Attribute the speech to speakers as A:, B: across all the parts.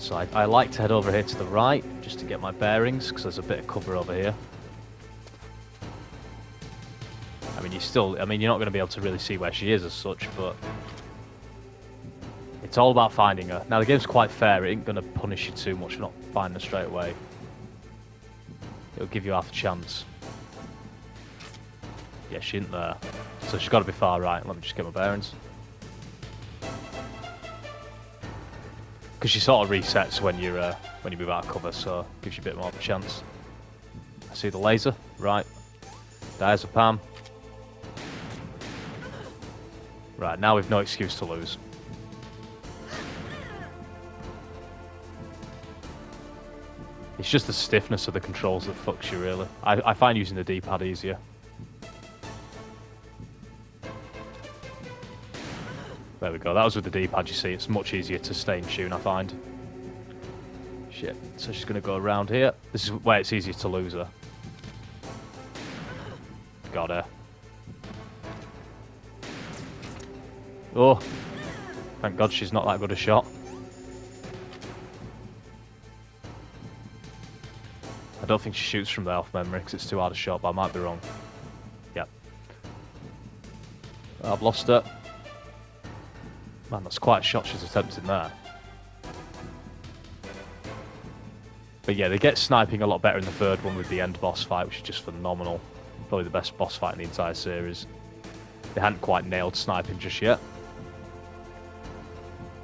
A: So I like to head over here to the right, just to get my bearings, because there's a bit of cover over here. I mean, you're not going to be able to really see where she is as such, but it's all about finding her. Now, the game's quite fair. It ain't going to punish you too much for not finding her straight away. It'll give you half a chance. Yeah, she isn't there. So she's got to be far right. Let me just get my bearings. Because she sort of resets when you move out of cover, so it gives you a bit more of a chance. I see the laser. Right. There's a Pam. Right, now we've no excuse to lose. It's just the stiffness of the controls that fucks you, really. I find using the D-pad easier. There we go, that was with the D-pad, you see. It's much easier to stay in tune, I find. Shit, so she's going to go around here. This is where it's easier to lose her. Got her. Oh, thank God she's not that good a shot. I don't think she shoots from there off memory because it's too hard a shot, but I might be wrong. Yep. I've lost her. Man, that's quite a shot she's attempting there. But yeah, they get sniping a lot better in the third one with the end boss fight, which is just phenomenal. Probably the best boss fight in the entire series. They hadn't quite nailed sniping just yet.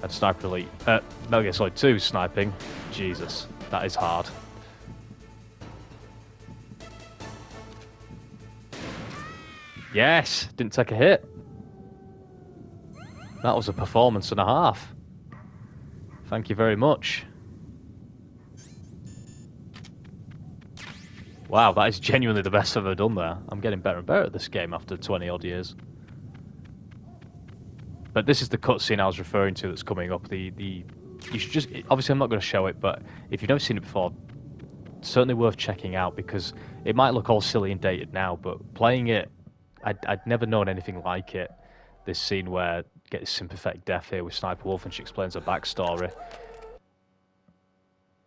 A: And Sniper Elite, Metal Gear Solid 2 sniping, Jesus, that is hard. Yes, didn't take a hit. That was a performance and a half. Thank you very much. Wow, that is genuinely the best I've ever done there. I'm getting better and better at this game after 20 odd years. But this is the cutscene I was referring to that's coming up. You should just, obviously I'm not going to show it, but if you've never seen it before, certainly worth checking out because it might look all silly and dated now, but playing it, I'd never known anything like it. This scene where you get this sympathetic death here with Sniper Wolf and she explains her backstory.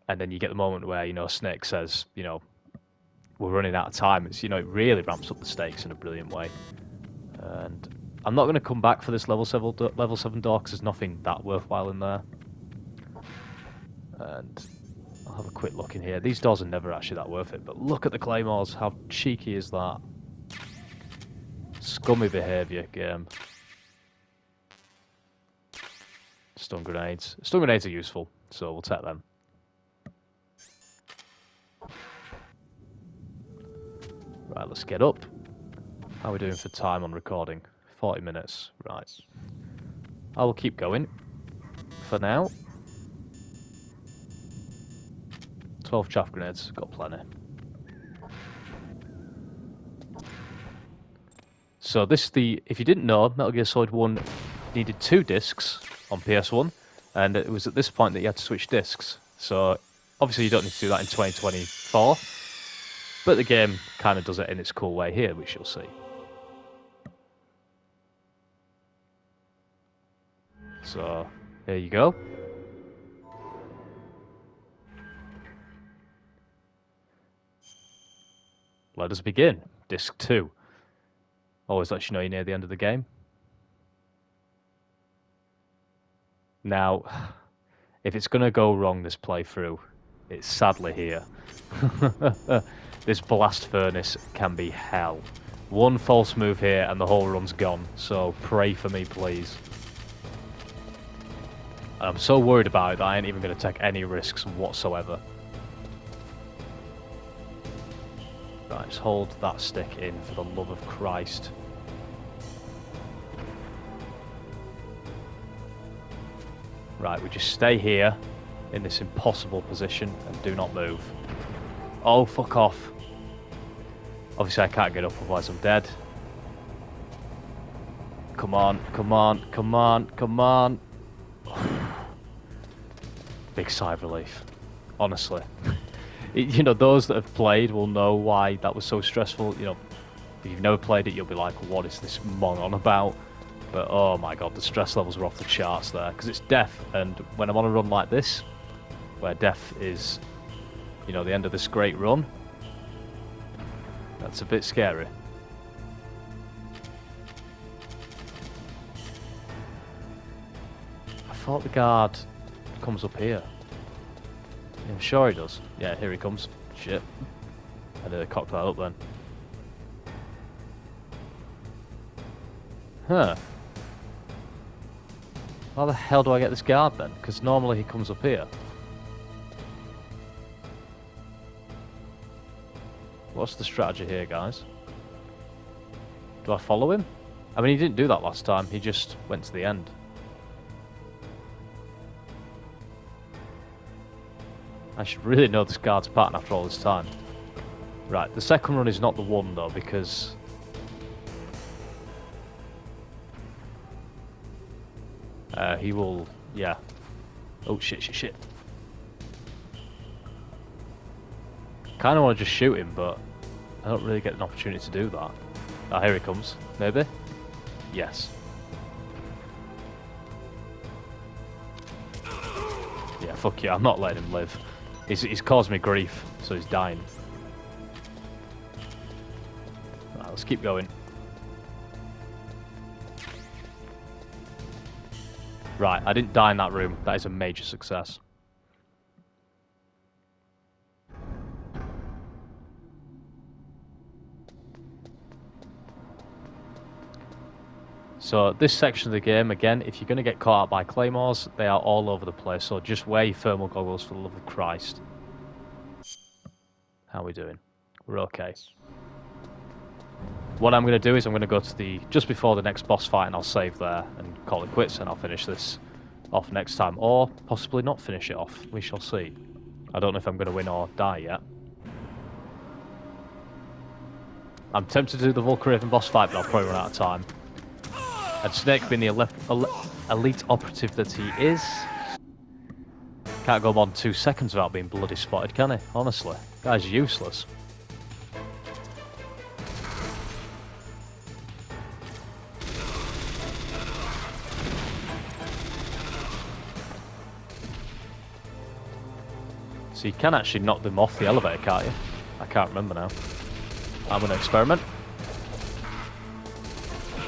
A: And then you get the moment where, Snake says, we're running out of time. It's, it really ramps up the stakes in a brilliant way. And I'm not going to come back for this level 7 door because there's nothing that worthwhile in there. And I'll have a quick look in here. These doors are never actually that worth it, but look at the claymores. How cheeky is that? Scummy behaviour, game. Stun grenades. Stun grenades are useful, so we'll take them. Right, let's get up. How are we doing for time on recording? 40 minutes. Right. I will keep going. For now. 12 chaff grenades. Got plenty. So this is the... If you didn't know, Metal Gear Solid 1 needed 2 discs on PS1. And it was at this point that you had to switch discs. So obviously you don't need to do that in 2024. But the game kind of does it in its cool way here, which you'll see. So, there you go. Let us begin. Disc 2. Always lets you know you're near the end of the game. Now, if it's going to go wrong this playthrough, it's sadly here. This blast furnace can be hell. One false move here and the whole run's gone, so pray for me, please. I'm so worried about it that I ain't even going to take any risks whatsoever. Right, just hold that stick in for the love of Christ. Right, we just stay here in this impossible position and do not move. Oh, fuck off. Obviously I can't get up, otherwise I'm dead. Come on, come on, come on, come on. Big sigh of relief. Honestly. Those that have played will know why that was so stressful. If you've never played it, you'll be like, what is this mong on about? But oh my god, the stress levels were off the charts there. Because it's death, and when I'm on a run like this, where death is, you know, the end of this great run. That's a bit scary. I thought the guard comes up here. I'm sure he does. Yeah, here he comes. Shit. I nearly cocked that up then. Huh. How the hell do I get this guard then? Because normally he comes up here. What's the strategy here, guys? Do I follow him? I mean, he didn't do that last time. He just went to the end. I should really know this guard's pattern after all this time. Right, the second run is not the one though, because... he will... yeah. Oh, shit. Kinda want to just shoot him, but I don't really get an opportunity to do that. Ah, here he comes. Maybe? Yes. Yeah, fuck yeah, I'm not letting him live. He's caused me grief, so he's dying. Right, let's keep going. Right, I didn't die in that room. That is a major success. So this section of the game, again, if you're going to get caught out by claymores, they are all over the place. So just wear your thermal goggles for the love of Christ. How are we doing? We're okay. What I'm going to do is I'm going to go to the just before the next boss fight, and I'll save there and call it quits, and I'll finish this off next time, or possibly not finish it off. We shall see. I don't know if I'm going to win or die yet. I'm tempted to do the Volcraven boss fight, but I'll probably run out of time. And Snake, being the elite operative that he is, can't go more than 2 seconds without being bloody spotted, can he? Honestly, guy's useless. So you can actually knock them off the elevator, can't you? I can't remember now. I'm going to experiment.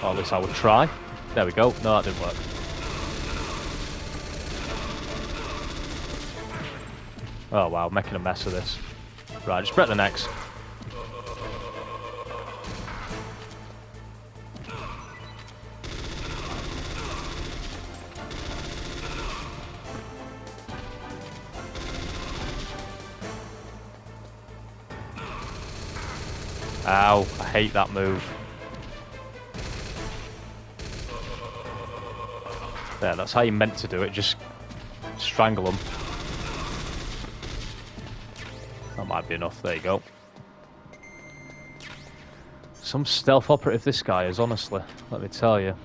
A: Or at least I would try. There we go. No, that didn't work. Oh wow, making a mess of this. Right, just break the necks. Ow, I hate that move. There, that's how you meant to do it, just strangle them. That might be enough, there you go. Some stealth operative this guy is, honestly, let me tell you.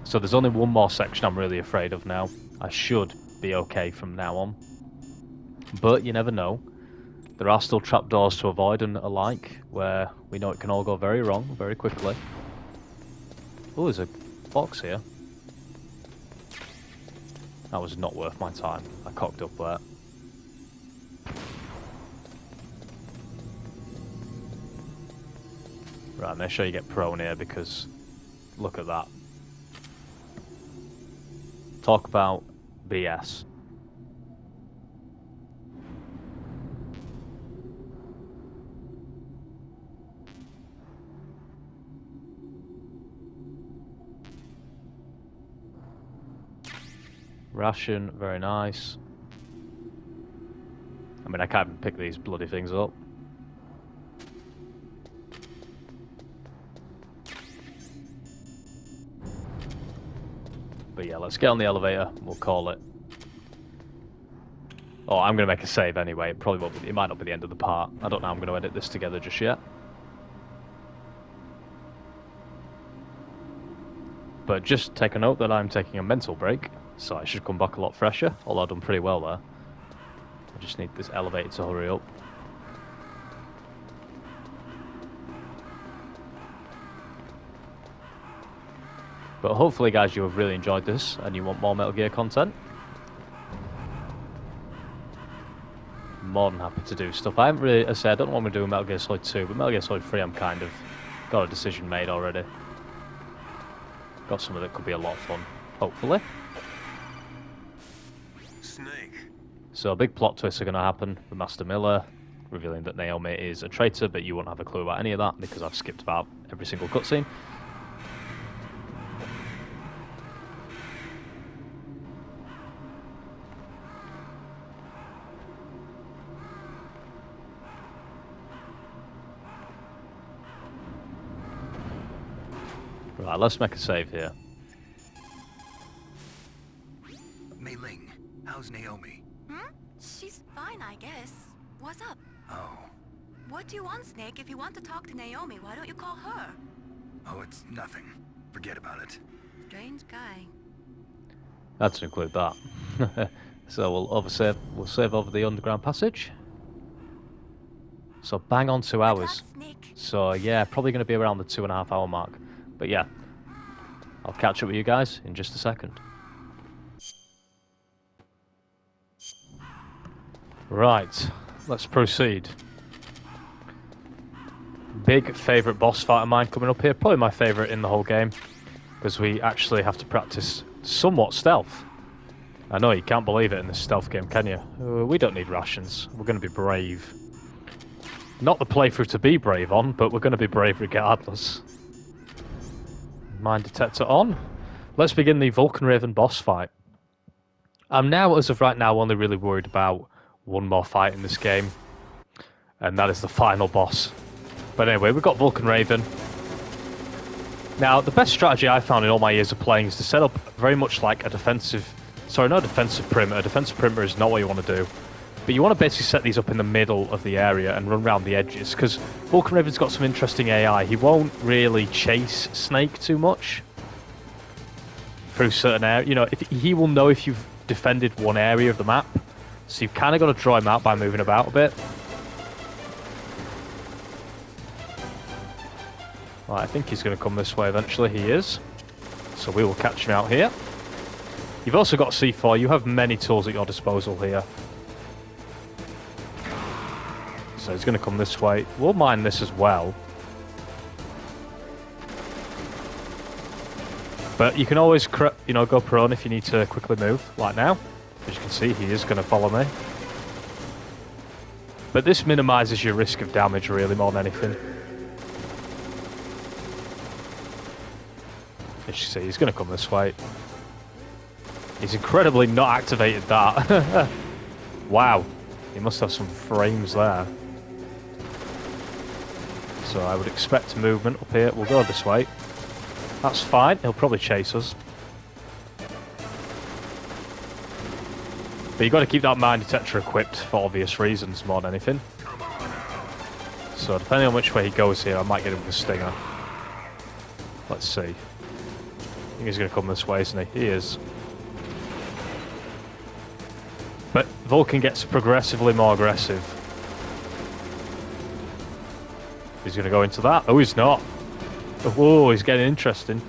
A: So there's only one more section I'm really afraid of now. I should be okay from now on. But you never know. There are still trapdoors to avoid and alike, where we know it can all go very wrong very quickly. Oh, there's a box here. That was not worth my time. I cocked up there. Right, make sure you get prone here because look at that. Talk about BS. Ration, very nice. I mean, I can't even pick these bloody things up. But yeah, let's get on the elevator. We'll call it. Oh, I'm going to make a save anyway. It probably won't be, it might not be the end of the part. I don't know how I'm going to edit this together just yet. But just take a note that I'm taking a mental break, so I should come back a lot fresher, although I've done pretty well there. I just need this elevator to hurry up. But hopefully, guys, you have really enjoyed this and you want more Metal Gear content. More than happy to do stuff. I haven't really, as I said, I don't know what I'm going to do with Metal Gear Solid 2, but Metal Gear Solid 3 I'm kind of got a decision made already. Got something that could be a lot of fun, hopefully.
B: Snake.
A: So big plot twists are going to happen with Master Miller, revealing that Naomi is a traitor, but you won't have a clue about any of that because I've skipped about every single cutscene. Right, let's make a save here.
B: Mei Ling, how's Naomi?
C: She's fine, I guess. What's up?
B: Oh.
C: What do you want, Snake? If you want to talk to Naomi, why don't you call her?
B: Oh, it's nothing. Forget about it.
C: Strange guy.
A: Had to include that. So we'll save over the underground passage. So bang on 2 hours.
C: Snake.
A: So yeah, probably going to be around the 2.5 hour mark. But yeah, I'll catch up with you guys in just a second. Right, let's proceed. Big favourite boss fight of mine coming up here. Probably my favourite in the whole game. Because we actually have to practice somewhat stealth. I know you can't believe it in this stealth game, can you? We don't need rations. We're going to be brave. Not the playthrough to be brave on, but we're going to be brave regardless. Mine detector on. Let's begin the Vulcan Raven boss fight. I'm now, as of right now, only really worried about one more fight in this game. And that is the final boss. But anyway, we've got Vulcan Raven. Now, the best strategy I found in all my years of playing is to set up very much like a defensive... Sorry, not a defensive perimeter. A defensive perimeter is not what you want to do. But you want to basically set these up in the middle of the area and run around the edges, because Vulcan Raven's got some interesting AI. He won't really chase Snake too much through certain areas. You know, he will know if you've defended one area of the map, so you've kind of got to draw him out by moving about a bit. Right, I think he's going to come this way eventually. He is. So we will catch him out here. You've also got C4. You have many tools at your disposal here. So he's going to come this way. We'll mine this as well. But you can always, you know, go prone if you need to quickly move, like now. As you can see, he is going to follow me. But this minimises your risk of damage, really, more than anything. As you see, he's going to come this way. He's incredibly not activated that. Wow. He must have some frames there. So I would expect movement up here. We'll go this way. That's fine. He'll probably chase us. But you've got to keep that mine detector equipped for obvious reasons more than anything. So depending on which way he goes here, I might get him with a stinger. Let's see. I think he's going to come this way, isn't he? He is. But Vulcan gets progressively more aggressive. He's going to go into that. Oh, he's not. Oh, he's getting interesting.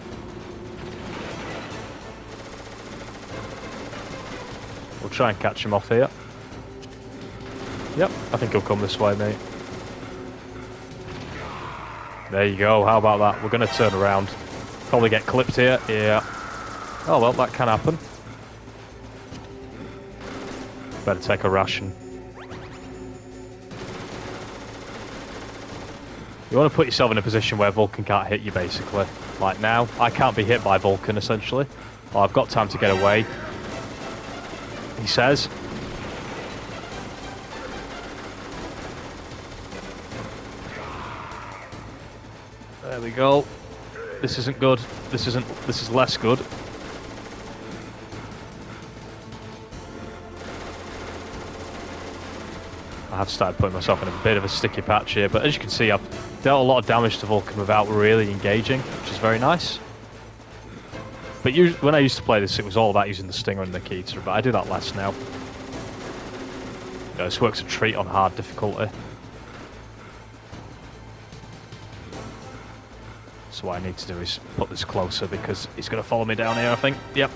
A: We'll try and catch him off here. Yep, I think he'll come this way, mate. There you go. How about that? We're going to turn around. Probably get clipped here. Yeah. Oh, well, that can happen. Better take a ration. You want to put yourself in a position where Vulcan can't hit you, basically. Like now, I can't be hit by Vulcan, essentially. Oh, I've got time to get away. He says. There we go. This isn't good. This is less good. I have started putting myself in a bit of a sticky patch here, but as you can see, I've dealt a lot of damage to Vulcan without really engaging, which is very nice. But when I used to play this, it was all about using the Stinger and the Keter, but I do that less now. You know, this works a treat on hard difficulty. So what I need to do is put this closer because it's going to follow me down here, I think. Yep.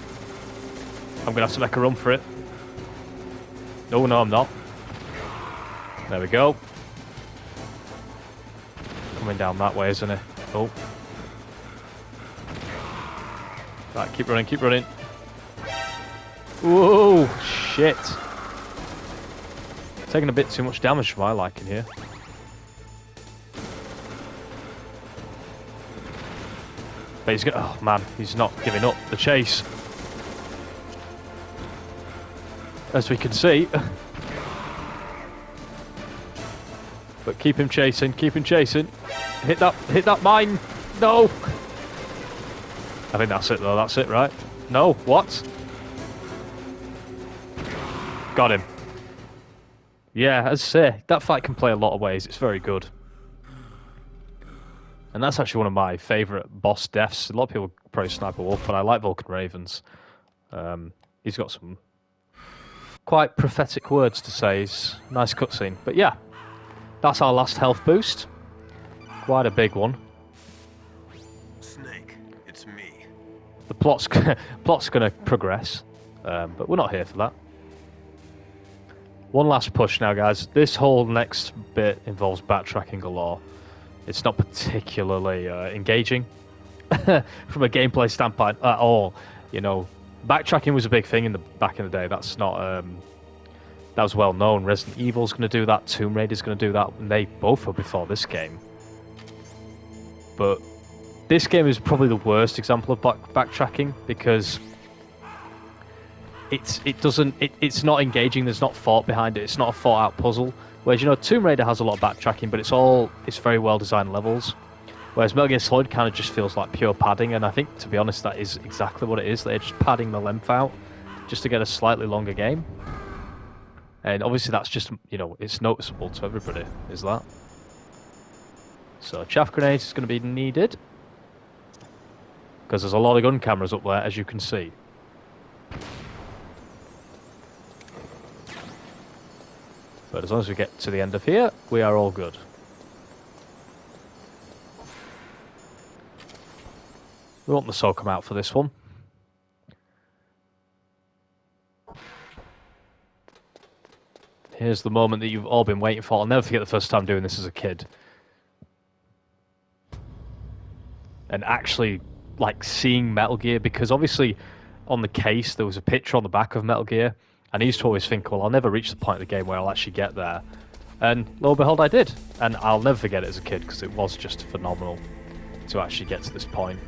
A: I'm going to have to make a run for it. No, no, I'm not. There we go. Coming down that way, isn't it? Oh. Right, keep running, keep running. Whoa, shit. Taking a bit too much damage for my liking here. But he's gonna, oh man, he's not giving up the chase. As we can see. But keep him chasing, keep him chasing. Hit that mine. No. I think that's it though, that's it, right? No, what? Got him. Yeah, as I say, that fight can play a lot of ways. It's very good. And that's actually one of my favourite boss deaths. A lot of people praise Sniper Wolf, but I like Vulcan Ravens. He's got some quite prophetic words to say. It's a nice cutscene. But yeah, that's our last health boost. Quite a big one.
B: Snake, it's me.
A: The plot's going to progress, but we're not here for that. One last push now, guys. This whole next bit involves backtracking galore. It's not particularly engaging from a gameplay standpoint at all. You know, backtracking was a big thing back in the day. That's not that was well known. Resident Evil's going to do that. Tomb Raider's going to do that. And they both were before this game. But this game is probably the worst example of backtracking because it's not engaging. There's not thought behind it. It's not a thought out puzzle. Whereas, you know, Tomb Raider has a lot of backtracking, but it's very well designed levels. Whereas Metal Gear Solid kind of just feels like pure padding, and I think, to be honest, that is exactly what it is. They're just padding the length out just to get a slightly longer game. And obviously that's just, you know, it's noticeable to everybody, is that? So chaff grenades is going to be needed. Because there's a lot of gun cameras up there, as you can see. But as long as we get to the end of here, we are all good. We want the soul come out for this one. Here's the moment that you've all been waiting for. I'll never forget the first time doing this as a kid. And actually, like, seeing Metal Gear, because obviously on the case there was a picture on the back of Metal Gear. And I used to always think, well, I'll never reach the point of the game where I'll actually get there. And lo and behold, I did. And I'll never forget it as a kid, because it was just phenomenal to actually get to this point.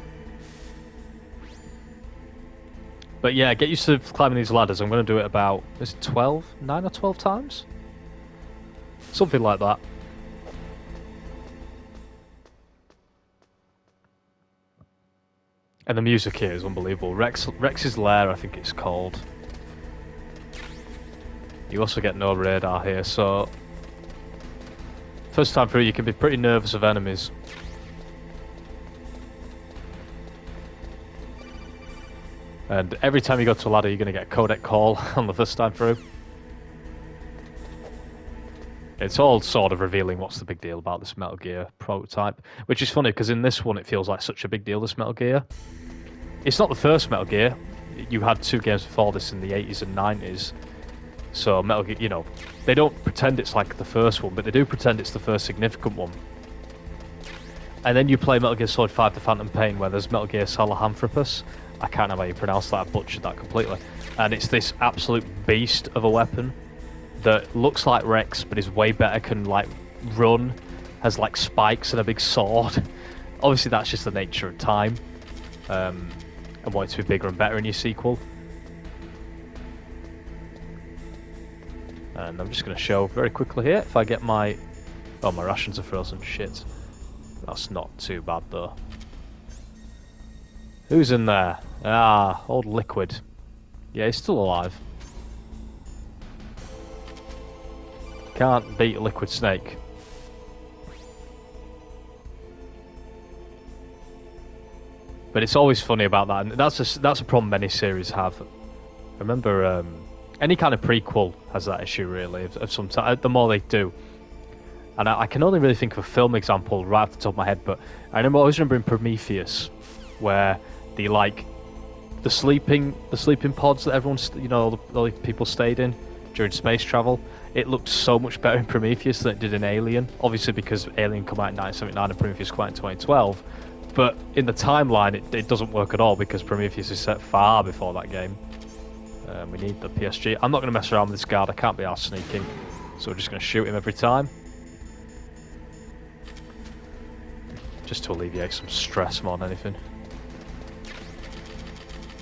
A: But yeah, get used to climbing these ladders. I'm going to do it about, is it 9 or 12 times? Something like that. And the music here is unbelievable. Rex's Lair, I think it's called. You also get no radar here, so first time through you can be pretty nervous of enemies. And every time you go to a ladder you're going to get a codec call on the first time through. It's all sort of revealing what's the big deal about this Metal Gear prototype, which is funny because in this one it feels like such a big deal, this Metal Gear. It's not the first Metal Gear. You had 2 games before this in the 80s and 90s. So Metal Gear, you know, they don't pretend it's like the first one, but they do pretend it's the first significant one. And then you play Metal Gear Solid 5 The Phantom Pain, where there's Metal Gear Sahelanthropus. I can't know how you pronounce that, I butchered that completely. And it's this absolute beast of a weapon that looks like Rex, but is way better, can like run, has like spikes and a big sword. Obviously that's just the nature of time. And want it to be bigger and better in your sequel. And I'm just going to show very quickly here, if I get my... Oh, my rations are frozen, shit. That's not too bad though. Who's in there? Ah, old Liquid. Yeah, he's still alive. Can't beat Liquid Snake. But it's always funny about that, and that's a problem many series have. I remember any kind of prequel has that issue really. Of some the more they do, And I can only really think of a film example right off the top of my head, but I always remember in Prometheus, where the sleeping pods that everyone, all the people stayed in during space travel. It looked so much better in Prometheus than it did in Alien. Obviously, because Alien came out in 1979 and Prometheus came out in 2012. But in the timeline, it doesn't work at all because Prometheus is set far before that game. We need the PSG. I'm not going to mess around with this guard. I can't be arsed sneaking, so we're just going to shoot him every time. Just to alleviate some stress more than anything.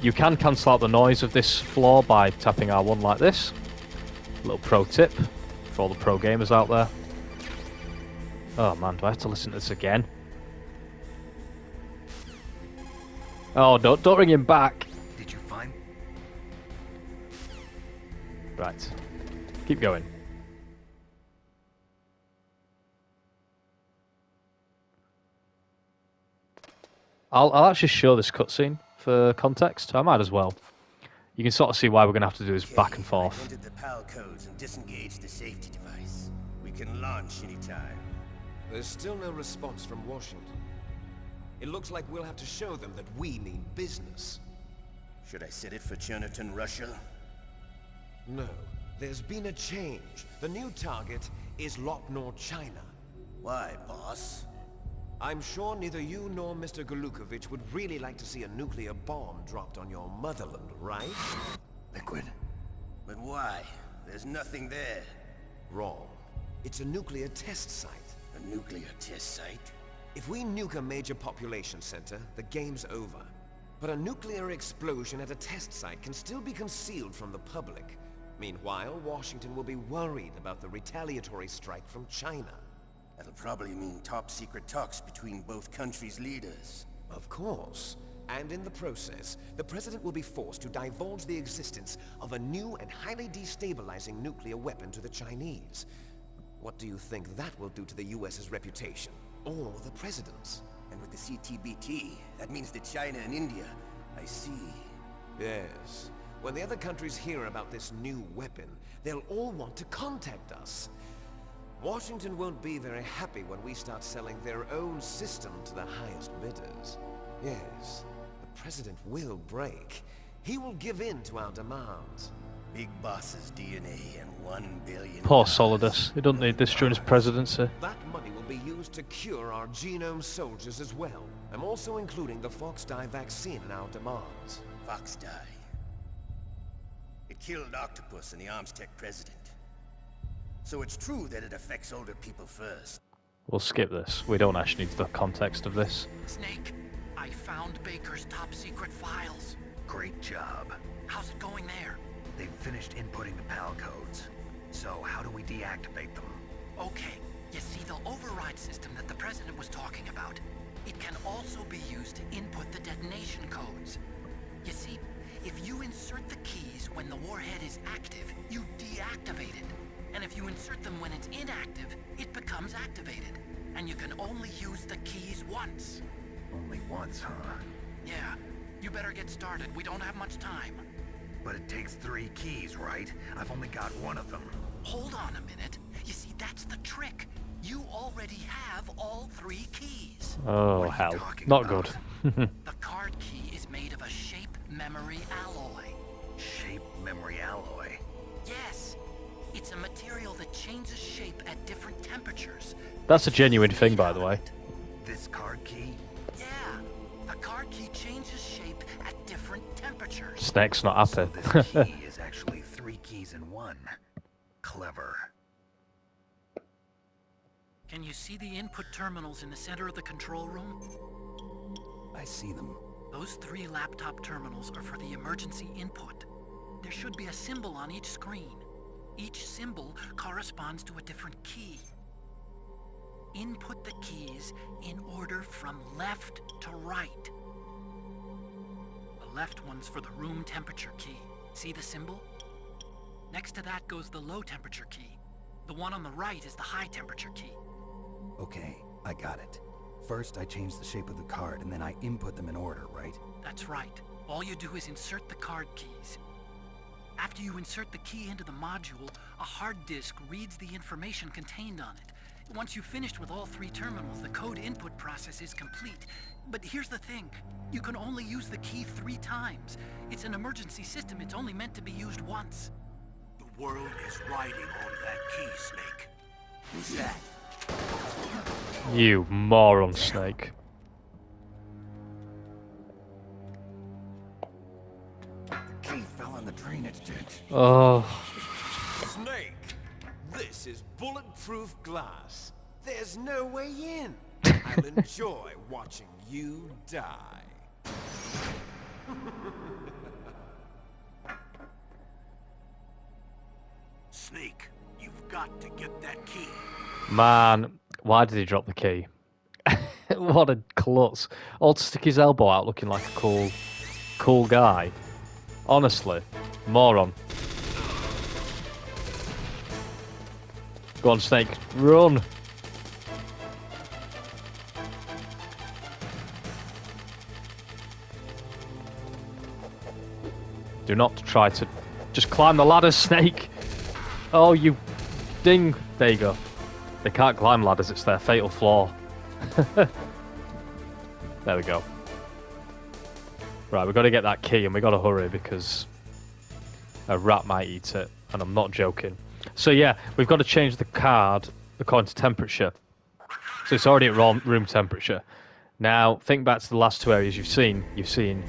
A: You can cancel out the noise of this floor by tapping R1 like this. Little pro tip for all the pro gamers out there. Oh man, do I have to listen to this again? Oh, don't bring him back.
B: Did you find?
A: Right, keep going. I'll actually show this cutscene for context. I might as well. You can sort of see why we're going to have to do this back and forth.
D: Entered the PAL codes and disengaged the safety device. We can launch anytime.
E: There's still no response from Washington. It looks like we'll have to show them that we mean business.
D: Should I set it for Chernobyl, Russia?
E: No, there's been a change. The new target is Lopnor, China.
D: Why, boss?
E: I'm sure neither you nor Mr. Golukovich would really like to see a nuclear bomb dropped on your motherland, right?
B: Liquid.
D: But why? There's nothing there.
E: Wrong. It's a nuclear test site.
D: A nuclear test site?
E: If we nuke a major population center, the game's over. But a nuclear explosion at a test site can still be concealed from the public. Meanwhile, Washington will be worried about the retaliatory strike from China.
D: That'll probably mean top-secret talks between both countries' leaders.
E: Of course. And in the process, the President will be forced to divulge the existence of a new and highly destabilizing nuclear weapon to the Chinese. What do you think that will do to the US's reputation? Or the President's?
D: And with the CTBT, that means that China and India... I see.
E: Yes. When the other countries hear about this new weapon, they'll all want to contact us. Washington won't be very happy when we start selling their own system to the highest bidders. Yes, the President will break. He will give in to our demands.
D: Big boss's DNA and $1 billion.
A: Poor Solidus. He doesn't need this during his presidency.
E: That money will be used to cure our genome soldiers as well. I'm also including the Fox-Die vaccine in our demands.
D: Fox-Die. It killed Octopus and the Armstech president. So it's true that it affects older people first.
A: We'll skip this. We don't actually need the context of this.
F: Snake, I found Baker's top-secret files.
B: Great job.
F: How's it going there?
B: They've finished inputting the PAL codes. So how do we deactivate them?
F: Okay, you see the override system that the President was talking about? It can also be used to input the detonation codes. You see, if you insert the keys when the warhead is active, you deactivate it. And if you insert them when it's inactive, it becomes activated. And you can only use the keys once.
B: Only once, huh?
F: Yeah, you better get started. We don't have much time.
B: But it takes 3 keys, right? I've only got one of them.
F: Hold on a minute. You see, that's the trick. You already have all 3 keys.
A: Oh,
B: What are you
A: hell.
B: talking
A: Not
B: about?
A: good.
F: The card key is made of a shape memory alloy.
B: Shape memory alloy.
F: Yes. It's a material that changes shape at different temperatures.
A: That's a genuine thing, by the way.
B: This card key?
F: Yeah. The card key changes shape at different temperatures.
A: Snake's not
B: So
A: happy.
B: this key is actually 3 keys in one. Clever.
F: Can you see the input terminals in the center of the control room?
B: I see them.
F: Those 3 laptop terminals are for the emergency input. There should be a symbol on each screen. Each symbol corresponds to a different key. Input the keys in order from left to right. The left one's for the room temperature key. See the symbol? Next to that goes the low temperature key. The one on the right is the high temperature key.
G: Okay, I got it. First, I change the shape of the card, and then I input them in order, right?
F: That's right. All you do is insert the card keys. After you insert the key into the module, a hard disk reads the information contained on it. Once you've finished with all 3 terminals, the code input process is complete. But here's the thing. You can only use the key 3 times. It's an emergency system. It's only meant to be used once.
B: The world is riding on that key, Snake. Who's that?
A: You moron, Snake.
G: The key fell in the drainage ditch.
A: Oh.
E: Snake, this is bulletproof glass. There's no way in. I'll enjoy watching you die.
B: Snake, you've got to get that key.
A: Man, why did he drop the key? What a klutz. All to stick his elbow out looking like a cool guy. Honestly, moron. Go on, Snake, run. Do not try to... Just climb the ladder, Snake. Oh, you ding. There you go. They can't climb ladders, it's their fatal flaw. There we go. Right, we've got to get that key and we've got to hurry because a rat might eat it, and I'm not joking. So yeah, we've got to change the card according to temperature. So it's already at room temperature. Now, think back to the last 2 areas you've seen. You've seen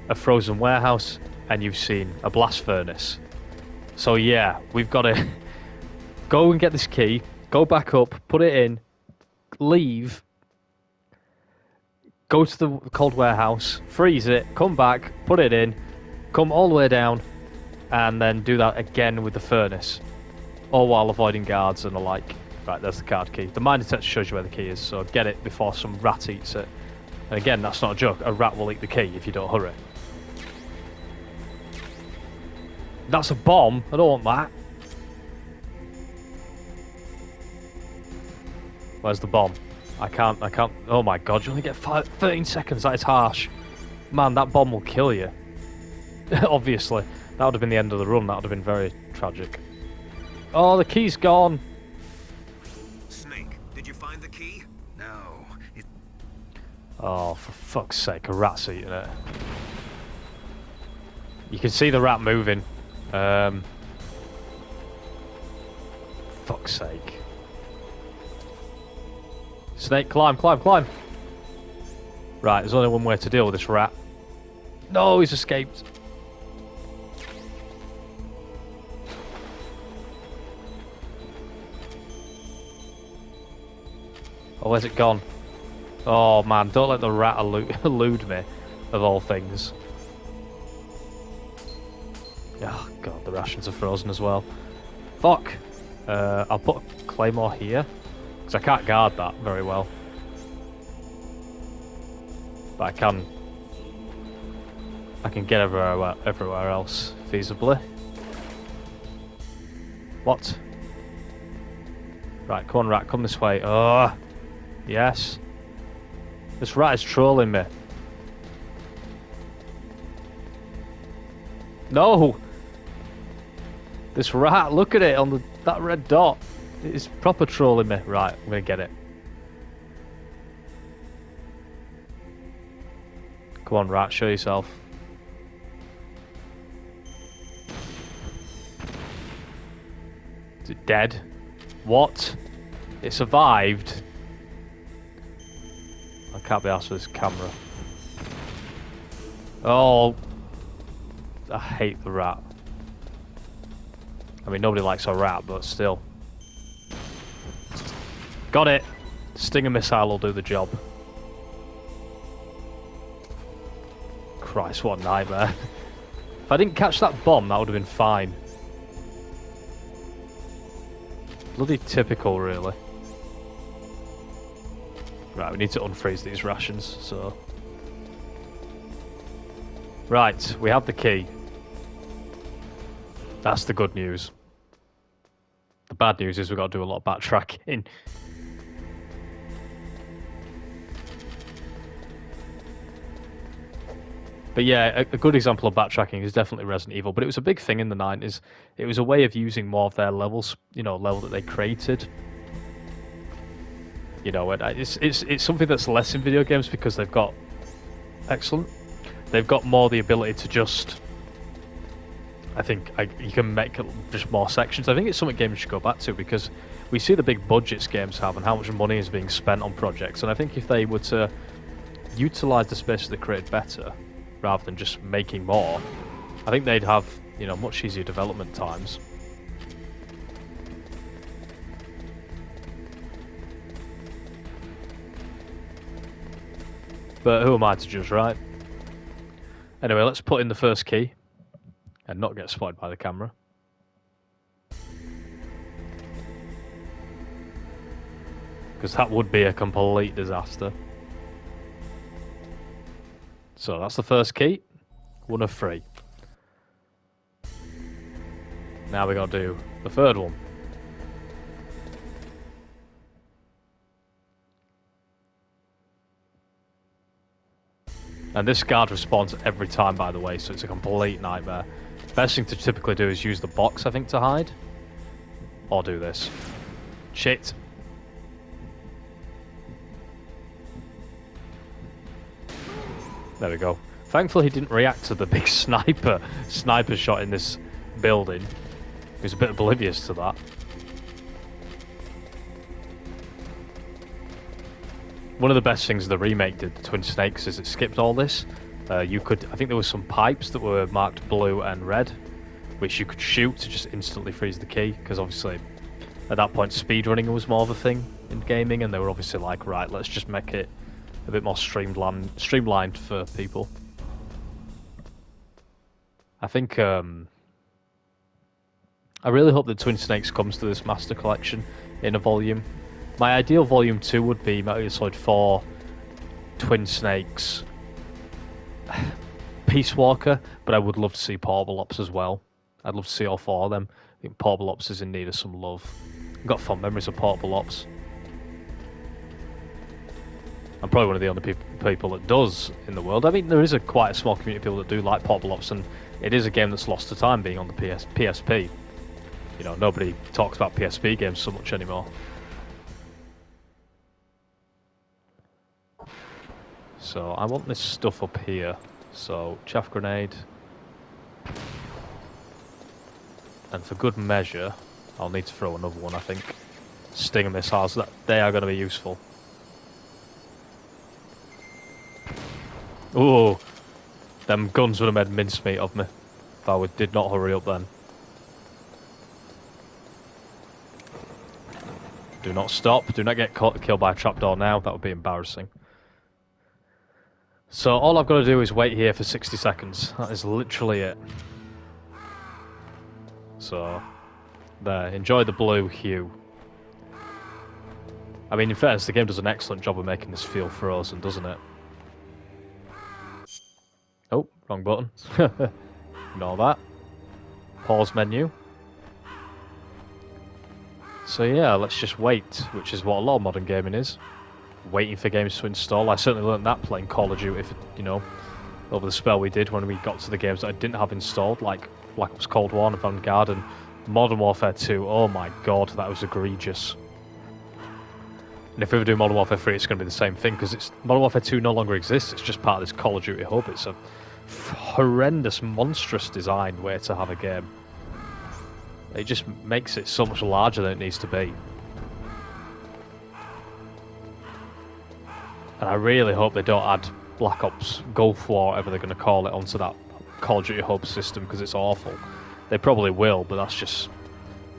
A: a frozen warehouse and you've seen a blast furnace. So yeah, we've got to go and get this key, go back up, put it in, leave, go to the cold warehouse, freeze it, come back, put it in, come all the way down, and then do that again with the furnace. All while avoiding guards and the like. Right, there's the card key. The mine detector shows you where the key is, so get it before some rat eats it. And again, that's not a joke, a rat will eat the key if you don't hurry. That's a bomb, I don't want that. Where's the bomb? I can't, oh my god, you only get 13 seconds, that is harsh. Man, that bomb will kill you. Obviously. That would have been the end of the run, that would have been very tragic. Oh, the key's gone.
E: Snake, did you find the key?
B: No, it...
A: Oh, for fuck's sake, a rat's eating it. You can see the rat moving. Fuck's sake. Snake, climb, climb, climb. Right, there's only one way to deal with this rat. No, he's escaped. Oh, where's it gone? Oh man, don't let the rat elude me, of all things. Oh god, the rations are frozen as well. Fuck! I'll put a claymore here, because I can't guard that very well. But I can get everywhere else, feasibly. What? Right, come on rat, come this way. Oh, yes. This rat is trolling me. No! This rat, look at it on that red dot. It is proper trolling me. Right, I'm gonna get it. Come on, rat, show yourself. Is it dead? What? It survived? I can't be asked for this camera. Oh, I hate the rat. I mean, nobody likes a rat, but still. Got it! Stinger missile will do the job. Christ, what a nightmare. If I didn't catch that bomb, that would have been fine. Bloody typical, really. Right, we need to unfreeze these rations, so... Right, we have the key. That's the good news. The bad news is we've got to do a lot of backtracking. But yeah, a good example of backtracking is definitely Resident Evil, but it was a big thing in the 90s. It was a way of using more of their levels, you know, level that they created. You know, and it's something that's less in video games because they've got excellent. They've got more the ability to just. I think you can make just more sections. I think it's something games should go back to because we see the big budgets games have and how much money is being spent on projects. And I think if they were to utilize the space they created better, rather than just making more, I think they'd have, you know, much easier development times. But who am I to judge, right? Anyway, let's put in the first key and not get spotted by the camera. Because that would be a complete disaster. So that's the first key. 1 of 3. Now we gotta do the third one. And this guard responds every time, by the way, so it's a complete nightmare. Best thing to typically do is use the box, I think, to hide. Or do this. Shit. There we go. Thankfully he didn't react to the big sniper shot in this building. He was a bit oblivious to that. One of the best things the remake did, the Twin Snakes, is it skipped all this. You could, I think there were some pipes that were marked blue and red, which you could shoot to just instantly freeze the key, because obviously at that point speedrunning was more of a thing in gaming, and they were obviously like, right, let's just make it a bit more streamlined for people. I think, I really hope that Twin Snakes comes to this Master Collection in a volume. My ideal volume 2 would be Metal Gear Solid 4, Twin Snakes, Peace Walker, but I would love to see Portable Ops as well. I'd love to see all 4 of them. I think Portable Ops is in need of some love. I've got fond memories of Portable Ops. I'm probably one of the only people that does in the world. I mean, there is quite a small community of people that do like Portable Ops, and it is a game that's lost to time being on the PSP. You know, nobody talks about PSP games so much anymore. So I want this stuff up here. So chaff grenade. And for good measure, I'll need to throw another one, I think. Stinger missiles, that they are going to be useful. Oh, them guns would have made mincemeat of me if I did not hurry up then. Do not stop. Do not get killed by a trapdoor now. That would be embarrassing. So all I've got to do is wait here for 60 seconds. That is literally it. So, there. Enjoy the blue hue. I mean, in fairness, the game does an excellent job of making this feel frozen, doesn't it? Oh, wrong button. Ignore that. Pause menu. So yeah, let's just wait, which is what a lot of modern gaming is. Waiting for games to install. I certainly learned that playing Call of Duty, you know, over the spell we did when we got to the games that I didn't have installed, like Black Ops Cold War and Vanguard and Modern Warfare 2. Oh my god, that was egregious. And if we ever do Modern Warfare 3, it's going to be the same thing, because Modern Warfare 2 no longer exists. It's just part of this Call of Duty hub. It's a horrendous, monstrous design way to have a game. It just makes it so much larger than it needs to be. And I really hope they don't add Black Ops Gulf War, whatever they're going to call it, onto that Call of Duty hub system, because it's awful. They probably will, but that's just...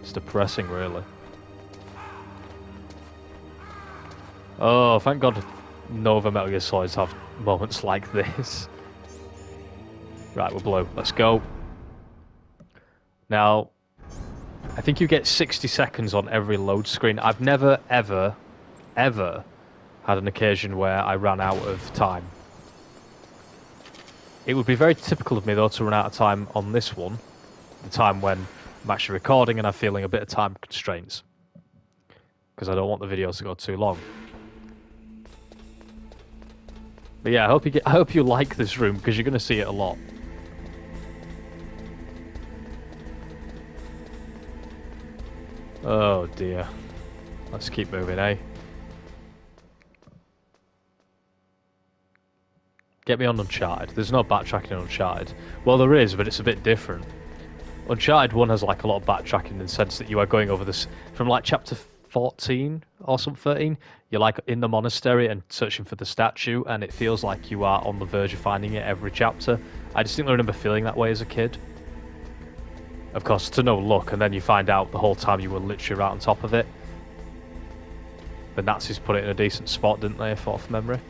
A: it's depressing, really. Oh, thank God Nova Metal Gear Solids have moments like this. Right, we're blue. Let's go. Now, I think you get 60 seconds on every load screen. I've never, ever, ever had an occasion where I ran out of time. It would be very typical of me, though, to run out of time on this one. The time when I'm actually recording and I'm feeling a bit of time constraints. Because I don't want the videos to go too long. But yeah, I hope you like this room, because you're going to see it a lot. Oh dear. Let's keep moving, eh? Get me on Uncharted. There's no backtracking in Uncharted. Well, there is, but it's a bit different. Uncharted 1 has like a lot of backtracking in the sense that you are going over this from like chapter 14 or something 13. You're like in the monastery and searching for the statue, and it feels like you are on the verge of finding it every chapter. I distinctly remember feeling that way as a kid. Of course, to no luck, and then you find out the whole time you were literally right on top of it. The Nazis put it in a decent spot, didn't they, from memory?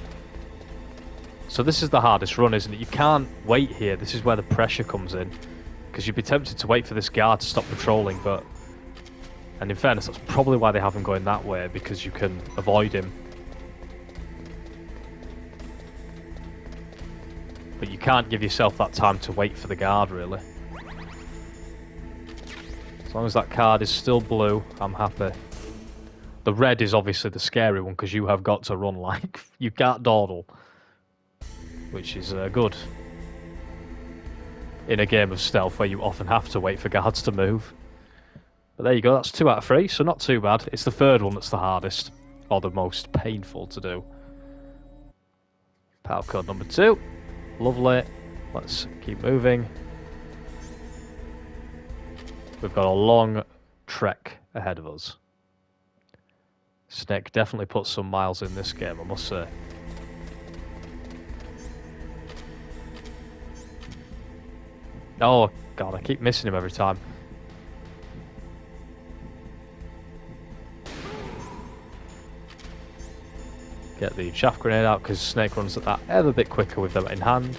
A: So this is the hardest run, isn't it? You can't wait here. This is where the pressure comes in. Because you'd be tempted to wait for this guard to stop patrolling, but... And in fairness, that's probably why they have him going that way, because you can avoid him. But you can't give yourself that time to wait for the guard, really. As long as that card is still blue, I'm happy. The red is obviously the scary one, because you have got to run like... You can't dawdle. Which is good. In a game of stealth where you often have to wait for guards to move. But there you go, that's 2 out of 3, so not too bad. It's the third one that's the hardest, or the most painful to do. Power code number 2. Lovely. Let's keep moving. We've got a long trek ahead of us. Snake definitely puts some miles in this game, I must say. Oh god, I keep missing him every time. Get the chaff grenade out because Snake runs at that ever bit quicker with them in hand.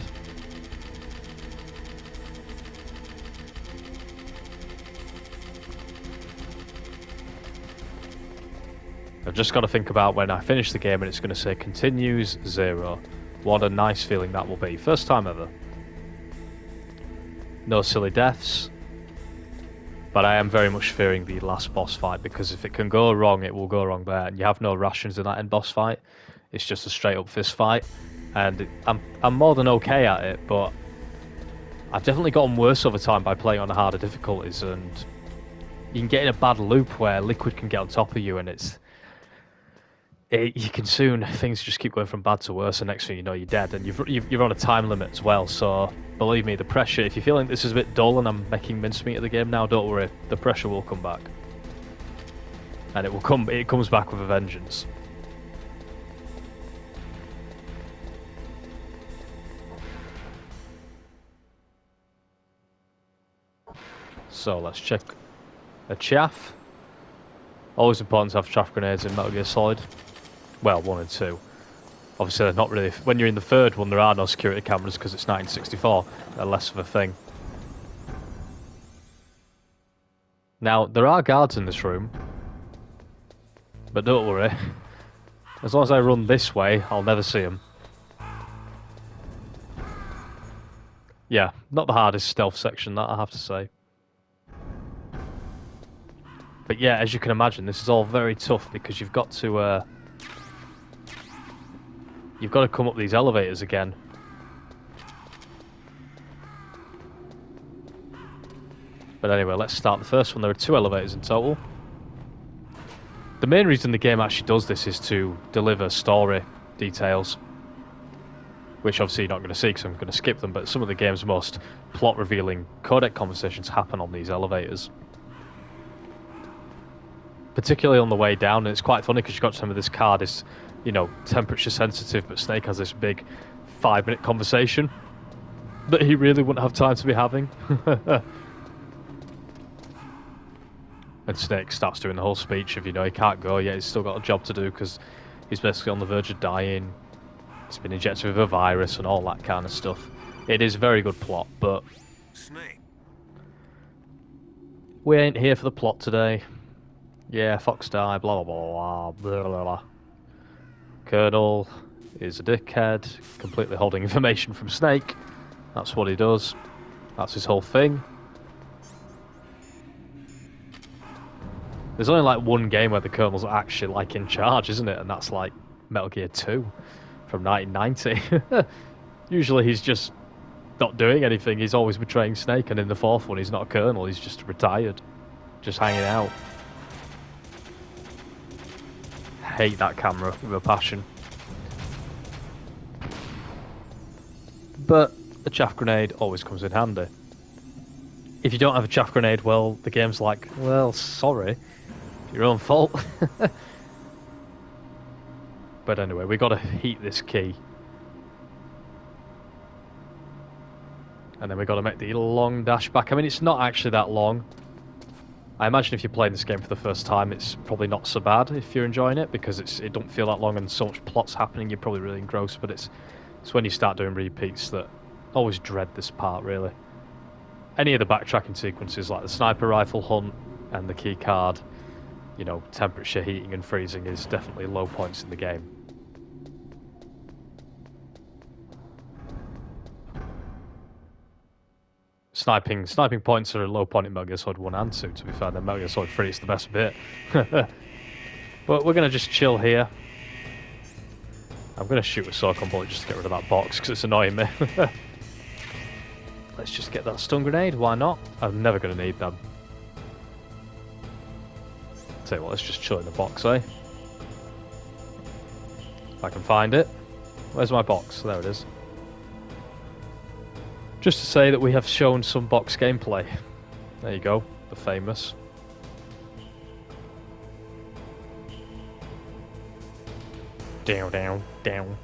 A: I've just got to think about when I finish the game and it's going to say continues 0. What a nice feeling that will be. First time ever. No silly deaths, but I am very much fearing the last boss fight, because if it can go wrong, it will go wrong there, and you have no rations in that end boss fight. It's just a straight up fist fight, and I'm more than okay at it, but I've definitely gotten worse over time by playing on the harder difficulties, and you can get in a bad loop where Liquid can get on top of you, and you can soon, things just keep going from bad to worse, and next thing you know, you're dead, and you're on a time limit as well. So believe me, the pressure, if you're feeling this is a bit dull and I'm making mincemeat of the game now, don't worry, the pressure will come back, and it comes back with a vengeance. So let's check a chaff. Always important to have chaff grenades in Metal Gear Solid. Well, 1 and 2. Obviously, they're not really... When you're in the third one, there are no security cameras because it's 1964. They're less of a thing. Now, there are guards in this room. But don't worry. As long as I run this way, I'll never see them. Yeah, not the hardest stealth section, that I have to say. But yeah, as you can imagine, this is all very tough because you've got to come up these elevators again. But anyway, let's start the first one. There are 2 elevators in total. The main reason the game actually does this is to deliver story details, which obviously you're not going to see because I'm going to skip them, but some of the game's most plot-revealing codec conversations happen on these elevators. Particularly on the way down, and it's quite funny because you've got to remember this card is, you know, temperature sensitive, but Snake has this big 5-minute conversation that he really wouldn't have time to be having. And Snake starts doing the whole speech of, you know, he can't go yet, he's still got a job to do because he's basically on the verge of dying. He's been injected with a virus and all that kind of stuff. It is a very good plot, but
E: Snake.
A: we ain't here for the plot today. Yeah, Fox died, blah, blah, blah, blah, blah, blah. Colonel is a dickhead, completely holding information from Snake. That's what he does. That's his whole thing. There's only like one game where the Colonel's actually like in charge, isn't it? And that's like Metal Gear 2 from 1990. Usually he's just not doing anything. He's always betraying Snake, and in the 4th one he's not a Colonel, he's just retired. Just hanging out. Hate that camera with a passion. But a chaff grenade always comes in handy. If you don't have a chaff grenade, well, the game's like, well, sorry, your own fault. But anyway, we got to heat this key. And then we got to make the long dash back. I mean, it's not actually that long. I imagine if you're playing this game for the first time, it's probably not so bad if you're enjoying it, because it don't feel that long and so much plot's happening, you're probably really engrossed. But it's when you start doing repeats that I always dread this part, really. Any of the backtracking sequences, like the sniper rifle hunt and the key card, you know, temperature, heating and freezing is definitely low points in the game. Sniping points are a low point in Metal Gear Solid 1 and 2, to be fair. Then Metal Gear Solid 3 is the best bit. But we're going to just chill here. I'm going to shoot a Sorcon bullet just to get rid of that box, because it's annoying me. Let's just get that stun grenade, why not? I'm never going to need them. Tell you what, let's just chill in the box, eh? If I can find it. Where's my box? There it is. Just to say that we have shown some box gameplay. There you go, the famous. Down, down, down.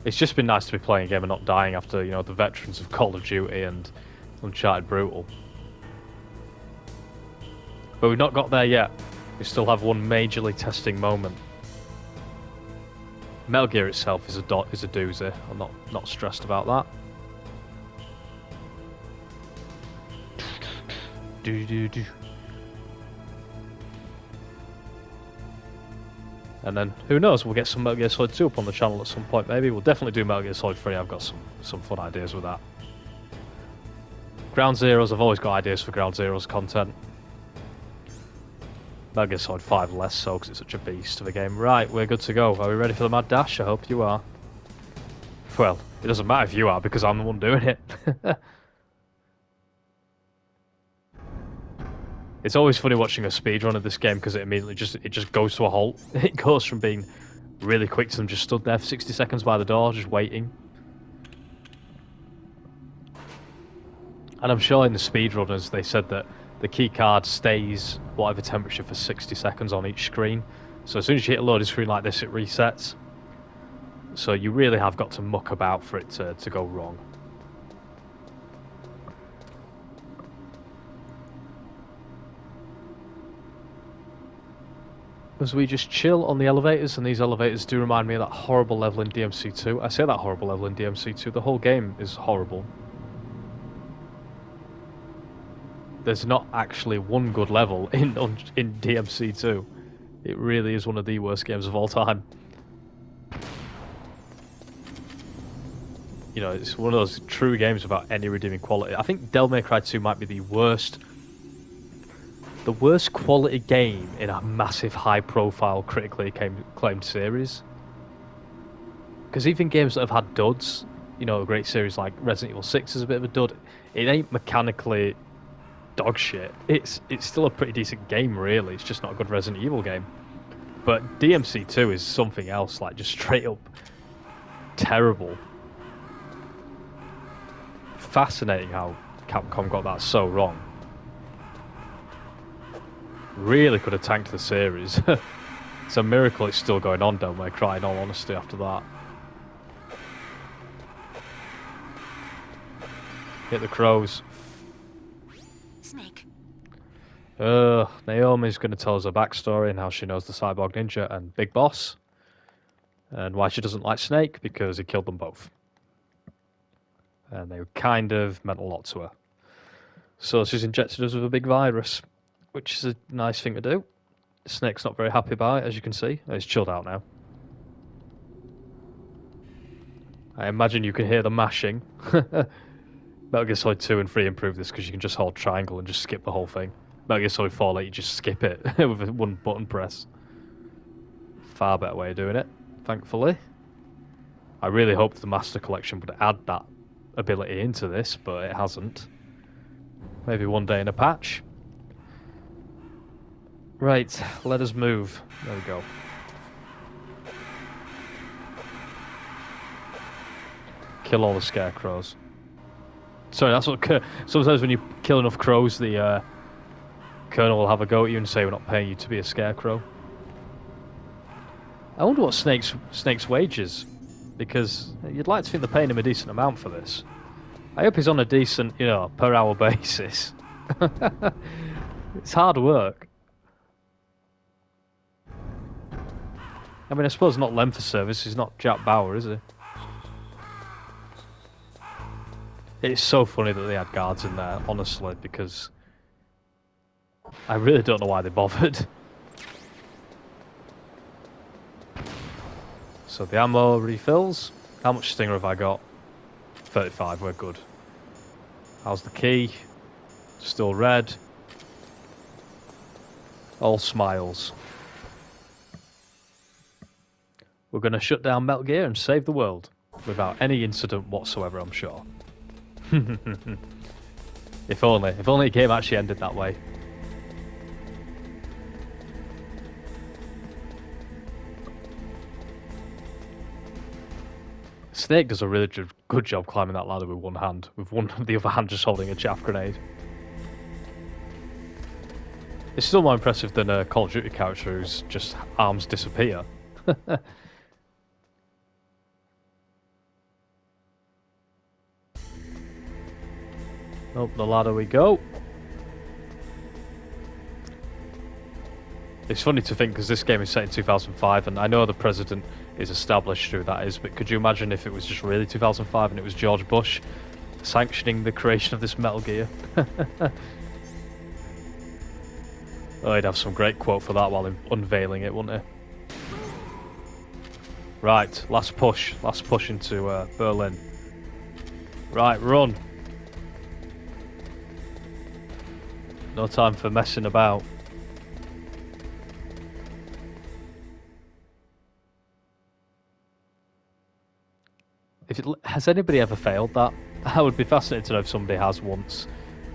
A: It's just been nice to be playing a game and not dying after, you know, the veterans of Call of Duty and Uncharted Brutal. But we've not got there yet. We still have one majorly testing moment. Metal Gear itself is a doozy. I'm not stressed about that. And then, who knows, we'll get some Metal Gear Solid 2 up on the channel at some point, maybe. We'll definitely do Metal Gear Solid 3, I've got some fun ideas with that. Ground Zeroes, I've always got ideas for Ground Zeroes content. Metal Gear Solid 5 less so, because it's such a beast of a game. Right, we're good to go. Are we ready for the mad dash? I hope you are. Well, it doesn't matter if you are, because I'm the one doing it. It's always funny watching a speedrun of this game, because it immediately just goes to a halt. It goes from being really quick to them just stood there for 60 seconds by the door, just waiting. And I'm sure in the speedrunners they said that the key card stays whatever temperature for 60 seconds on each screen. So as soon as you hit a loading screen like this, it resets. So you really have got to muck about for it to go wrong. As we just chill on the elevators, and these elevators do remind me of that horrible level in DMC2. I say that horrible level in DMC2, the whole game is horrible. There's not actually one good level in DMC2. It really is one of the worst games of all time. You know, it's one of those true games without any redeeming quality. I think Devil May Cry 2 might be the worst quality game in a massive, high-profile, critically acclaimed series. Because even games that have had duds, you know, a great series like Resident Evil 6 is a bit of a dud. It ain't mechanically dog shit. It's still a pretty decent game, really. It's just not a good Resident Evil game. But DMC2 is something else, like just straight up terrible. Fascinating how Capcom got that so wrong. Really could have tanked the series. It's a miracle it's still going on, Devil May Cry, in all honesty, after that. Hit the crows.
C: Snake.
A: Naomi's going to tell us her backstory and how she knows the Cyborg Ninja and Big Boss. And why she doesn't like Snake, because he killed them both. And they kind of meant a lot to her. So she's injected us with a big virus, which is a nice thing to do. Snake's not very happy about it, as you can see. He's chilled out now. I imagine you can hear the mashing. Metal Gear Solid 2 and 3 improved this because you can just hold triangle and just skip the whole thing. Metal Gear Solid 4 let you just skip it with a one button press. Far better way of doing it, thankfully. I really hoped the Master Collection would add that ability into this, but it hasn't. Maybe one day in a patch. Right, let us move. There we go. kill all the scarecrows. Sorry, that's what... Sometimes when you kill enough crows, the Colonel will have a go at you and say we're not paying you to be a scarecrow. I wonder what Snake's wages, because you'd like to think they're paying him a decent amount for this. I hope he's on a decent, you know, per hour basis. It's hard work. I mean, I suppose not length of service. He's not Jack Bauer, is he? It's so funny that they had guards in there, honestly, because I really don't know why they bothered. So the ammo refills. How much stinger have I got? 35, we're good. How's the key? Still red. All smiles. We're going to shut down Metal Gear and save the world. Without any incident whatsoever, I'm sure. If only a game actually ended that way. Snake does a really good job climbing that ladder with one hand, with the other hand just holding a chaff grenade. It's still more impressive than a Call of Duty character whose just arms disappear. Up the ladder we go. It's funny to think because this game is set in 2005 and I know the president is established who that is, but could you imagine if it was just really 2005 and it was George Bush sanctioning the creation of this Metal Gear? Oh, he'd have some great quote for that while unveiling it, wouldn't he? Right, last push into Berlin. Right, run. No time for messing about. Has anybody ever failed that? I would be fascinated to know if somebody has once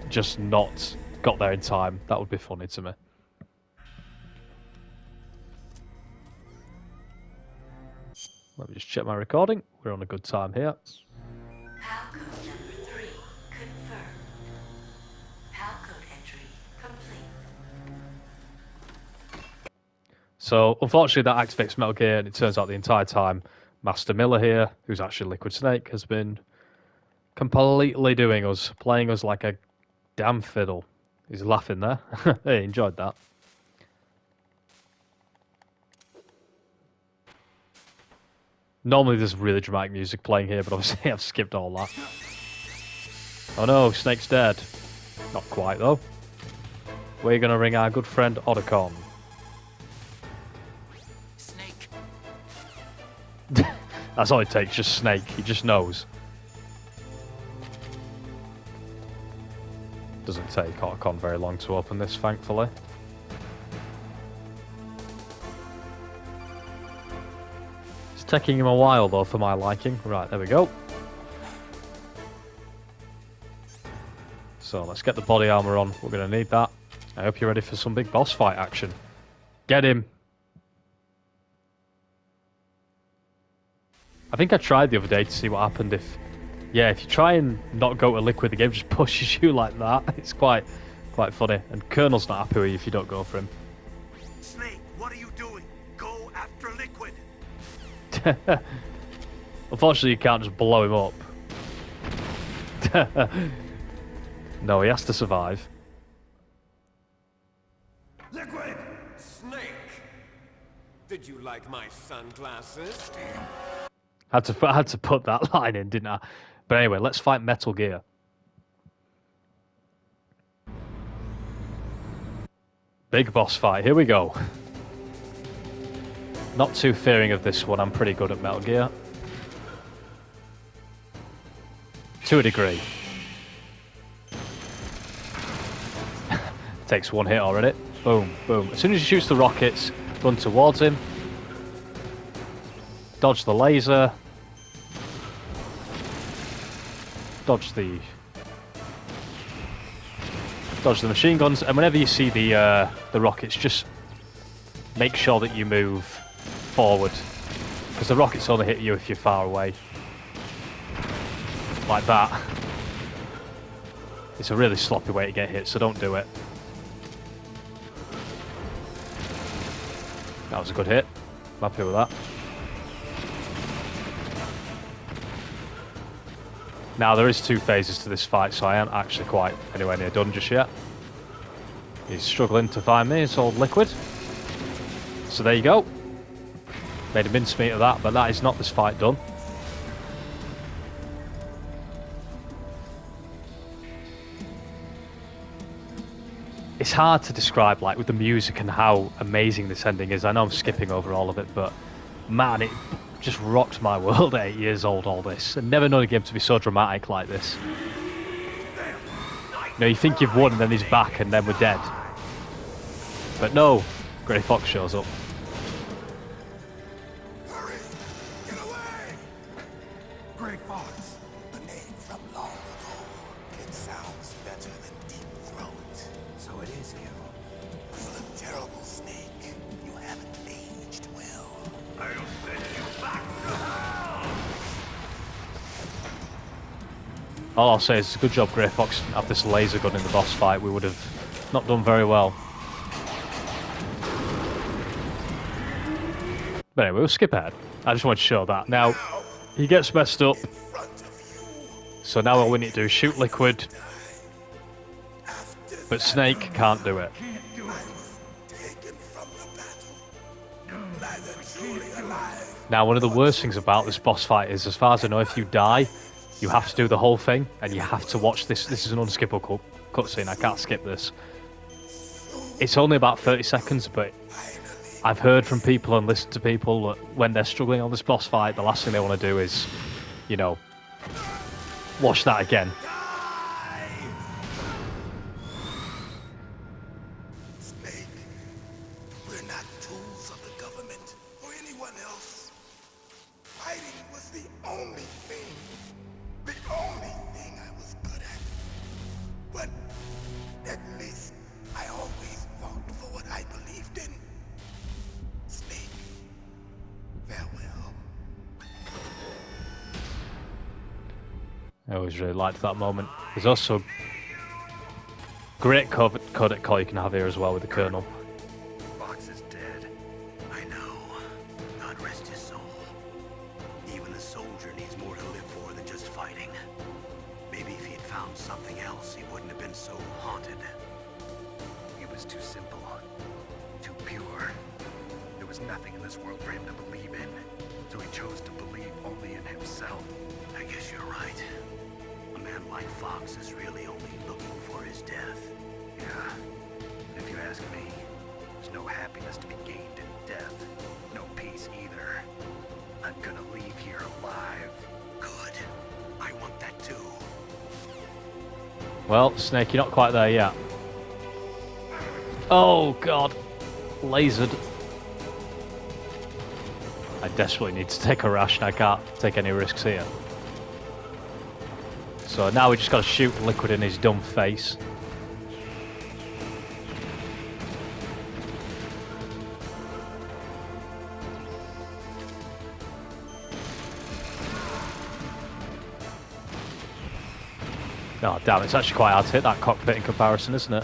A: just not got there in time. That would be funny to me. Let me just check my recording. We're on a good time here.
C: Palcode number 3 confirmed. Palcode entry complete.
A: So, unfortunately, that activates Metal Gear, and it turns out the entire time Master Miller here, who's actually Liquid Snake, has been completely playing us like a damn fiddle. He's laughing there. Hey, enjoyed that. Normally there's really dramatic music playing here, but obviously I've skipped all that. Oh no, Snake's dead. Not quite though. We're gonna ring our good friend Otacon.
F: Snake.
A: That's all it takes, just Snake. He just knows. Doesn't take Otacon very long to open this, thankfully. It's taking him a while though for my liking. Right, there we go. So let's get the body armor on. We're gonna need that. I hope you're ready for some big boss fight action. Get him. I think I tried the other day to see what happened if you try and not go to liquid, the game just pushes you like that. It's quite funny. And Colonel's not happy with you if you don't go for him.
B: Snake, what are you doing? Go after liquid.
A: Unfortunately, you can't just blow him up. No, he has to survive.
E: Liquid! Snake! Did you like my sunglasses?
A: Had to put that line in, didn't I? But anyway, let's fight Metal Gear. Big boss fight. Here we go. Not too fearing of this one. I'm pretty good at Metal Gear. To a degree. Takes one hit already. Boom, boom. As soon as he shoots the rockets, run towards him. Dodge the laser. Dodge the machine guns, and whenever you see the rockets, just make sure that you move forward, because the rockets only hit you if you're far away. like that. It's a really sloppy way to get hit, so don't do it. That was a good hit. I'm happy with that. Now, there is 2 phases to this fight, so I am actually quite anywhere near done just yet. He's struggling to find me, it's all liquid. So there you go. Made a mincemeat of that, but that is not this fight done. It's hard to describe, like, with the music and how amazing this ending is. I know I'm skipping over all of it, but man, it just rocked my world at 8 years old, all this. I've never known a game to be so dramatic like this. You know, you think you've won and then he's back and then we're dead. But no, Grey Fox shows up.
B: Hurry! Get away! Grey Fox. A name from long ago. It sounds better than Deep Throat. So it is you. You look terrible, Snake. You haven't aged well. I'll send you back to hell!
A: All I'll say is, good job Grey Fox didn't have this laser gun in the boss fight. We would have not done very well. But anyway, we'll skip ahead. I just want to show that. Now, he gets messed up. So now all we need to do is shoot liquid. But Snake can't do it. Now, one of the worst things about this boss fight is, as far as I know, if you die, you have to do the whole thing, and you have to watch this. This is an unskippable cutscene. I can't skip this. It's only about 30 seconds, but I've heard from people and listened to people that when they're struggling on this boss fight, the last thing they want to do is, you know, watch that again.
B: Snake, we're not tools of the government or anyone else. Fighting was the only thing I was good at. But at least I always fought for what I believed in. Snake, farewell.
A: I always really liked that moment. There's also great codec call you can have here as well with the Colonel.
B: Fox is dead. I know. God rest his soul. Even a soldier needs more to live for than just fighting. Maybe if he'd found something else, he wouldn't have been so haunted. He was too simple, too pure. There was nothing in this world for him to believe in, so he chose to believe only in himself. I guess you're right. A man like Fox is really only looking for his death. Yeah, and if you ask me, there's no happiness to be gained in death. No peace either. I'm gonna leave here alive. Good. I want that too.
A: Well, Snake, you're not quite there yet. Oh, God. Lasered. I desperately need to take a ration. I can't take any risks here. So now we just got to shoot liquid in his dumb face. Oh, damn, it's actually quite hard to hit that cockpit in comparison, isn't it?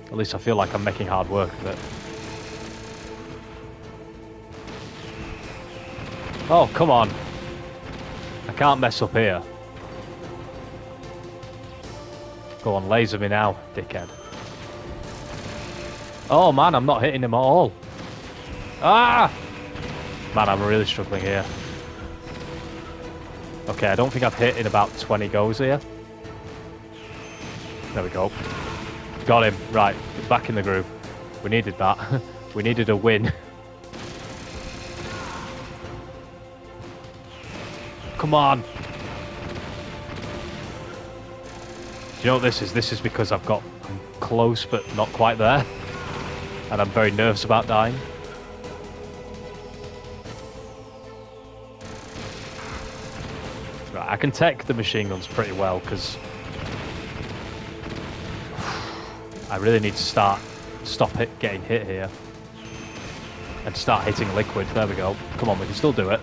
A: At least I feel like I'm making hard work of it. Oh, come on. I can't mess up here. Go on, laser me now, dickhead. Oh, man, I'm not hitting him at all. Ah! Man, I'm really struggling here. Okay, I don't think I've hit in about 20 goes here. There we go. Got him. Right, back in the groove. We needed that. We needed a win. Come on. Do you know what this is? This is because I'm close but not quite there. And I'm very nervous about dying. Right, I can tech the machine guns pretty well because I really need to stop getting hit here. And start hitting liquid. There we go. Come on, we can still do it.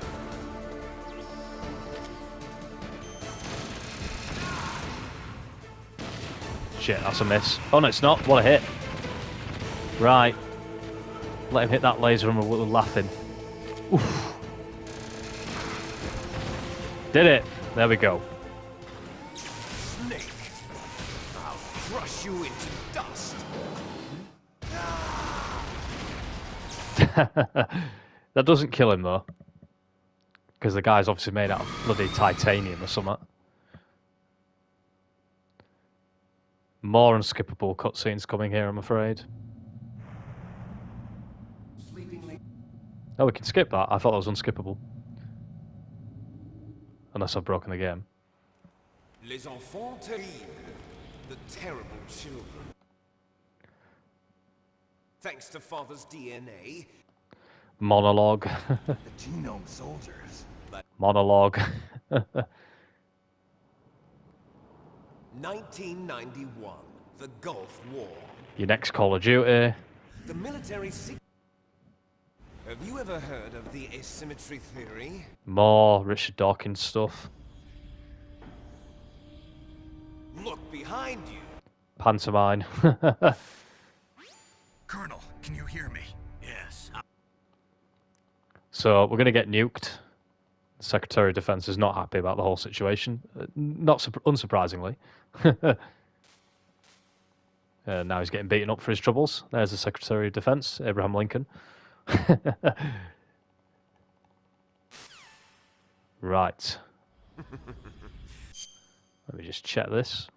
A: Shit, that's a miss. Oh no, it's not. What a hit. Right. Let him hit that laser and we're laughing. Oof. Did it. There we go.
E: Snake, I'll crush you into dust.
A: That doesn't kill him though. Because the guy's obviously made out of bloody titanium or something. More unskippable cutscenes coming here, I'm afraid. Oh, we can skip that. I thought that was unskippable. Unless I've broken the game.
E: Les enfants terribles, the terrible children. Thanks to Father's DNA,
A: Monologue.
G: The genome soldiers.
A: Monologue.
E: 1991, the Gulf War.
A: Your next Call of Duty.
E: The military secret. Have you ever heard of the asymmetry theory?
A: More Richard Dawkins stuff.
E: Look behind you.
A: Pantomime.
B: Colonel, can you hear me? Yes.
A: So we're going to get nuked. The Secretary of Defense is not happy about the whole situation. Not unsurprisingly. Now he's getting beaten up for his troubles. There's the Secretary of Defense, Abraham Lincoln. Right. Let me just check this.